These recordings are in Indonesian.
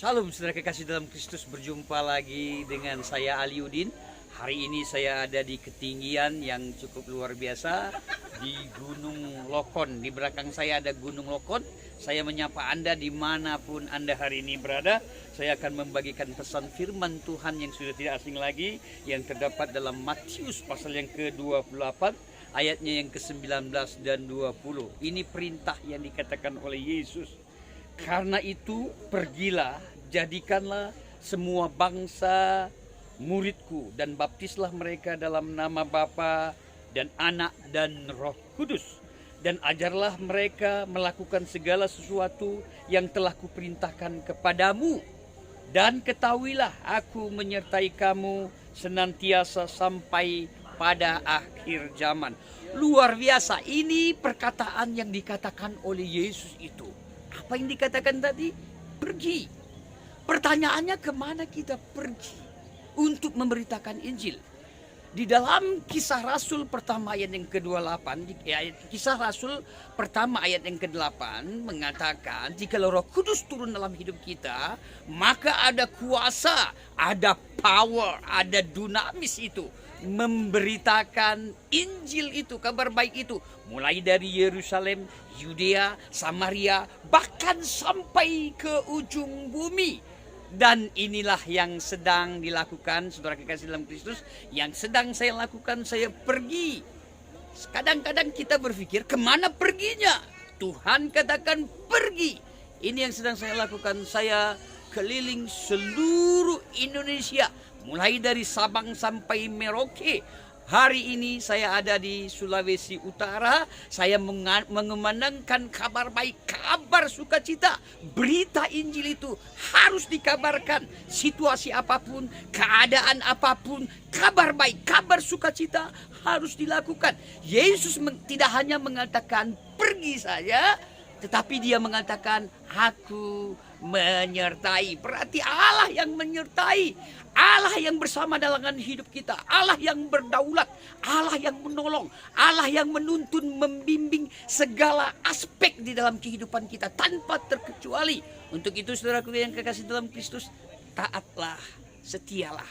Shalom saudara kekasih dalam Kristus, berjumpa lagi dengan saya Aliudin. Hari ini saya ada di ketinggian yang cukup luar biasa di Gunung Lokon. Di belakang saya ada Gunung Lokon. Saya menyapa Anda dimanapun Anda hari ini berada. Saya akan membagikan pesan firman Tuhan yang sudah tidak asing lagi, yang terdapat dalam Matius pasal yang ke-28 ayatnya yang ke-19 dan 20. Ini perintah yang dikatakan oleh Yesus. Karena itu pergilah, jadikanlah semua bangsa muridku dan baptislah mereka dalam nama Bapa dan Anak dan Roh Kudus, dan ajarlah mereka melakukan segala sesuatu yang telah kuperintahkan kepadamu, dan ketahuilah aku menyertai kamu senantiasa sampai pada akhir zaman. Luar biasa, ini perkataan yang dikatakan oleh Yesus itu. Apa yang dikatakan tadi? Pergi. Pertanyaannya, kemana kita pergi untuk memberitakan Injil? Di dalam Kisah Rasul pertama ayat yang ke-28, Kisah Rasul pertama ayat yang ke-8 mengatakan, jikalau Roh Kudus turun dalam hidup kita, maka ada kuasa, ada power, ada dunamis itu memberitakan Injil itu, kabar baik itu, mulai dari Yerusalem, Yudea, Samaria, bahkan sampai ke ujung bumi. Dan inilah yang sedang dilakukan, saudara kekasih dalam Kristus, yang sedang saya lakukan. Saya pergi. Kadang-kadang kita berpikir, kemana perginya? Tuhan katakan pergi. Ini yang sedang saya lakukan. Saya keliling seluruh Indonesia, mulai dari Sabang sampai Merauke. Hari ini saya ada di Sulawesi Utara. Saya mengumandangkan kabar baik, kabar sukacita. Berita Injil itu harus dikabarkan. Situasi apapun, keadaan apapun, kabar baik, kabar sukacita harus dilakukan. Yesus tidak hanya mengatakan pergi saja, tetapi dia mengatakan aku menyertai. Berarti Allah yang menyertai, Allah yang bersama dalam hidup kita, Allah yang berdaulat, Allah yang menolong, Allah yang menuntun, membimbing segala aspek di dalam kehidupan kita tanpa terkecuali. Untuk itu saudaraku yang kekasih dalam Kristus, taatlah, setialah,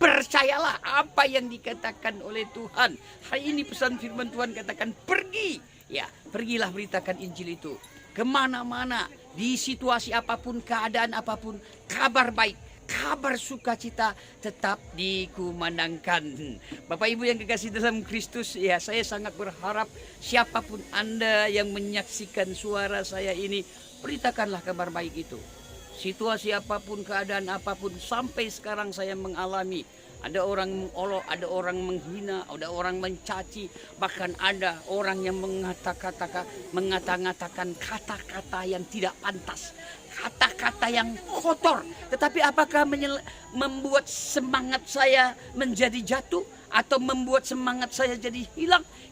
percayalah apa yang dikatakan oleh Tuhan. Hari ini pesan firman Tuhan katakan pergi. Ya, pergilah beritakan Injil itu kemana-mana, di situasi apapun, keadaan apapun, kabar baik, kabar sukacita tetap dikumandangkan. Bapak Ibu yang kekasih dalam Kristus, ya saya sangat berharap siapapun Anda yang menyaksikan suara saya ini, beritakanlah kabar baik itu. Situasi apapun, keadaan apapun, sampai sekarang saya mengalami. Ada orang mengolok, ada orang menghina, ada orang mencaci, bahkan ada orang yang mengata-ngatakan kata-kata yang tidak pantas, kata-kata yang kotor. Tetapi apakah membuat semangat saya menjadi jatuh, atau membuat semangat saya jadi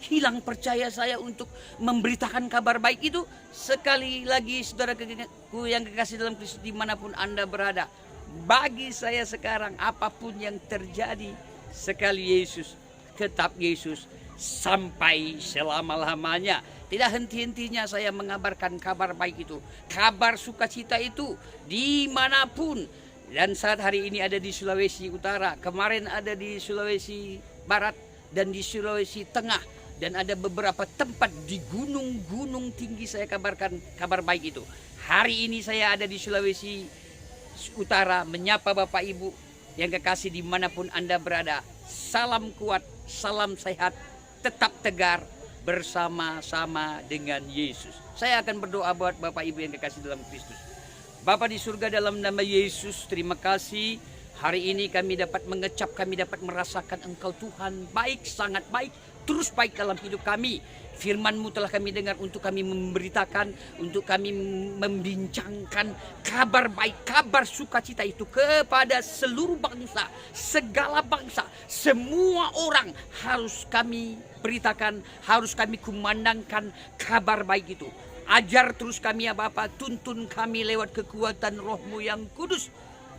hilang percaya saya untuk memberitakan kabar baik itu? Sekali lagi saudaraku yang kekasih dalam Kristus, dimanapun Anda berada, bagi saya sekarang apapun yang terjadi, sekali Yesus, tetap Yesus sampai selama-lamanya. Tidak henti-hentinya saya mengabarkan kabar baik itu, kabar sukacita itu dimanapun. Dan saat hari ini ada di Sulawesi Utara, kemarin ada di Sulawesi Barat dan di Sulawesi Tengah, dan ada beberapa tempat di gunung-gunung tinggi saya kabarkan kabar baik itu. Hari ini saya ada di Sulawesi Utara menyapa Bapak Ibu yang kekasih dimanapun Anda berada. Salam kuat, salam sehat, tetap tegar bersama-sama dengan Yesus. Saya akan berdoa buat Bapak Ibu yang kekasih dalam Kristus. Bapa di surga, dalam nama Yesus, terima kasih. Hari ini kami dapat mengecap, kami dapat merasakan Engkau Tuhan baik, sangat baik, terus baik dalam hidup kami. Firman-Mu telah kami dengar untuk kami memberitakan, untuk kami membincangkan kabar baik, kabar sukacita itu kepada seluruh bangsa, segala bangsa, semua orang harus kami beritakan, harus kami kumandangkan kabar baik itu. Ajar terus kami ya Bapa, tuntun kami lewat kekuatan Roh-Mu yang kudus.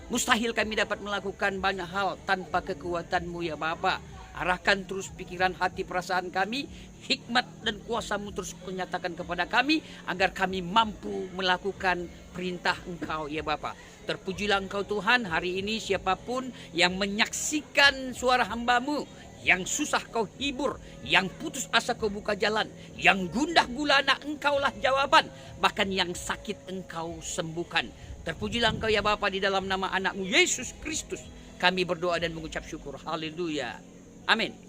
Mustahil kami dapat melakukan banyak hal tanpa kekuatan-Mu ya Bapa. Arahkan terus pikiran, hati, perasaan kami. Hikmat dan kuasa-Mu terus menyatakan kepada kami, agar kami mampu melakukan perintah Engkau ya Bapa. Terpujilah Engkau Tuhan, hari ini siapapun yang menyaksikan suara hamba-Mu, yang susah Kau hibur, yang putus asa Kau buka jalan, yang gundah gulana Engkaulah jawaban, bahkan yang sakit Engkau sembuhkan. Terpujilah Engkau ya Bapa, di dalam nama anak-Mu Yesus Kristus kami berdoa dan mengucap syukur. Haleluya. Amin.